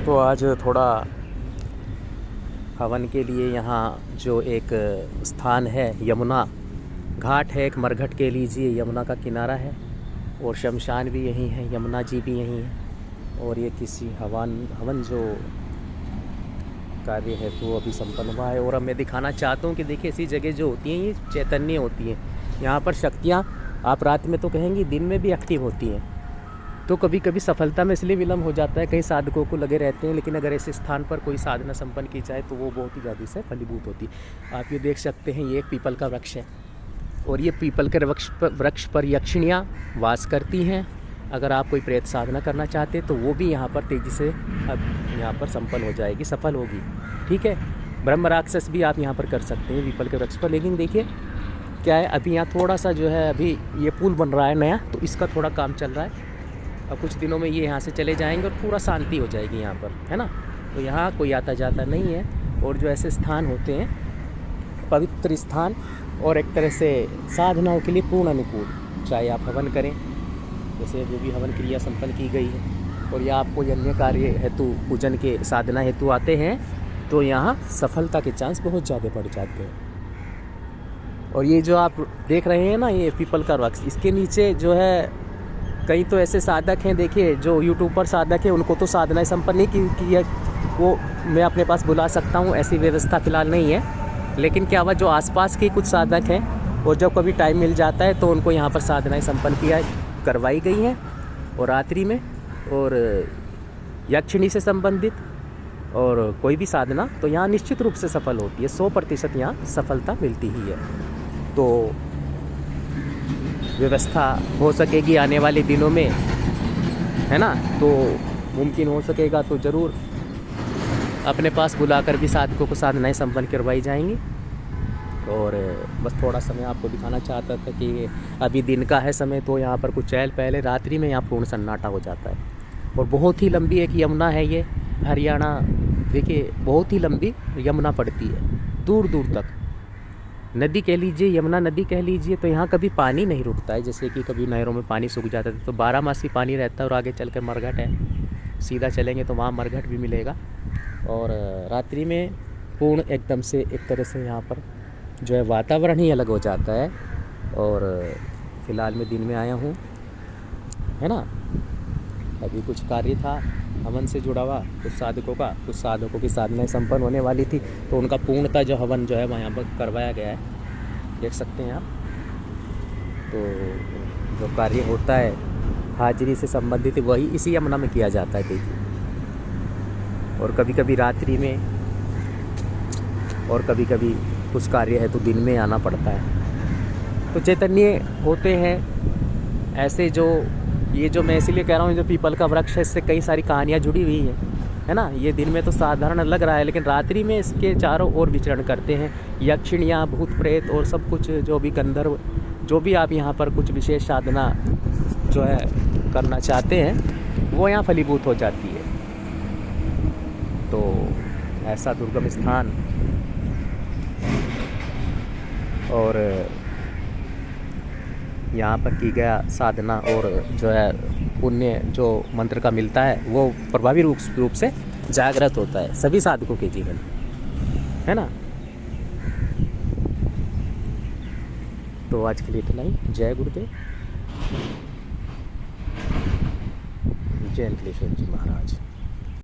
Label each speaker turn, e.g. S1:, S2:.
S1: तो आज थोड़ा हवन के लिए यहाँ जो एक स्थान है, यमुना घाट है, एक मरघट के लीजिए, यमुना का किनारा है और शमशान भी यहीं है, यमुना जी भी यहीं है। और ये किसी हवन जो कार्य है तो अभी संपन्न हुआ है। और अब मैं दिखाना चाहता हूँ कि देखिए ऐसी जगह जो होती हैं ये चैतन्य होती हैं। यहाँ पर शक्तियाँ आप रात में तो कहेंगी, दिन में भी एक्टिव होती हैं। तो कभी कभी सफलता में इसलिए विलम्ब हो जाता है, कई साधकों को लगे रहते हैं, लेकिन अगर ऐसे स्थान पर कोई साधना संपन्न की जाए तो वो बहुत ही ज़्यादा से फलीभूत होती है। आप ये देख सकते हैं, ये एक पीपल का वृक्ष है और ये पीपल के वृक्ष पर यक्षिणियाँ वास करती हैं। अगर आप कोई प्रेत साधना करना चाहते हैं तो वो भी यहाँ पर तेज़ी से अब यहाँ पर संपन्न हो जाएगी, सफल होगी। ठीक है, ब्रह्म राक्षस भी आप यहाँ पर कर सकते हैं पीपल के वृक्ष पर। लेकिन देखिए क्या है, अभी यहाँ थोड़ा सा जो है, अभी ये पुल बन रहा है नया, तो इसका थोड़ा काम चल रहा है। अब कुछ दिनों में ये यहाँ से चले जाएंगे और पूरा शांति हो जाएगी यहाँ पर, है ना। तो यहाँ कोई आता जाता नहीं है। और जो ऐसे स्थान होते हैं, पवित्र स्थान और एक तरह से साधनाओं के लिए पूर्ण अनुकूल, चाहे आप हवन करें, जैसे जो भी हवन क्रिया संपन्न की गई है, और या आपको अन्य कार्य हेतु, पूजन के साधना हेतु आते हैं, तो यहाँ सफलता के चांस बहुत ज़्यादा बढ़ जाते हैं। और ये जो आप देख रहे हैं ना, ये पीपल का वृक्ष, इसके नीचे जो है कई तो ऐसे साधक हैं, देखिए जो यूट्यूब पर साधक है, उनको तो साधनाएं संपन्न नहीं की है, वो मैं अपने पास बुला सकता हूँ, ऐसी व्यवस्था फ़िलहाल नहीं है। लेकिन क्या हुआ, जो आसपास के कुछ साधक हैं और जब कभी टाइम मिल जाता है तो उनको यहाँ पर साधनाएं संपन्न करवाई गई हैं। और रात्रि में और यक्षिणी से संबंधित और कोई भी साधना तो यहाँ निश्चित रूप से सफल होती है, 100% यहाँ सफलता मिलती ही है। तो व्यवस्था हो सकेगी आने वाले दिनों में, है ना, तो मुमकिन हो सकेगा तो ज़रूर अपने पास बुलाकर भी साधकों को साधनाएं संपन्न करवाई जाएंगी। और बस थोड़ा समय आपको दिखाना चाहता था कि अभी दिन का है समय, तो यहाँ पर कुछ चहल पहले, रात्रि में यहाँ पूर्ण सन्नाटा हो जाता है। और बहुत ही लंबी एक यमुना है ये, हरियाणा, देखिए बहुत ही लंबी यमुना पड़ती है, दूर दूर तक नदी कह लीजिए, यमुना नदी कह लीजिए। तो यहाँ कभी पानी नहीं रुकता है, जैसे कि कभी नहरों में पानी सूख जाता है तो 12 मासी पानी रहता है। और आगे चलकर मरघट है, सीधा चलेंगे तो वहाँ मरघट भी मिलेगा। और रात्रि में पूर्ण एकदम से एक तरह से यहाँ पर जो है वातावरण ही अलग हो जाता है। और फ़िलहाल मैं दिन में आया हूँ, है ना, अभी कुछ कार्य था हवन से जुड़ा हुआ, कुछ साधकों की साधनाएं संपन्न होने वाली थी, तो उनका पूर्णतः जो हवन जो है वहाँ यहाँ पर करवाया गया है, देख सकते हैं आप। तो जो कार्य होता है हाजिरी से संबंधित, वही इसी यमुना में किया जाता है, देखिए। और कभी कभी रात्रि में और कभी कभी कुछ कार्य है तो दिन में आना पड़ता है। तो चैतन्य होते हैं ऐसे, जो ये जो मैं इसीलिए कह रहा हूँ, जो पीपल का वृक्ष है, इससे कई सारी कहानियाँ जुड़ी हुई हैं, है ना। ये दिन में तो साधारण लग रहा है, लेकिन रात्रि में इसके चारों ओर विचरण करते हैं यक्षिणियाँ, भूत प्रेत और सब कुछ, जो भी गंधर्व, जो भी आप यहाँ पर कुछ विशेष साधना जो है करना चाहते हैं, वो यहाँ फलीभूत हो जाती है। तो ऐसा दुर्गम स्थान और यहाँ पर की गया साधना और जो है पुण्य जो मंत्र का मिलता है, वो प्रभावी रूप से जागृत होता है सभी साधकों के जीवन, है ना। तो आज के लिए इतना ही। जय गुरुदेव, जय अखिलेश्वर जी महाराज।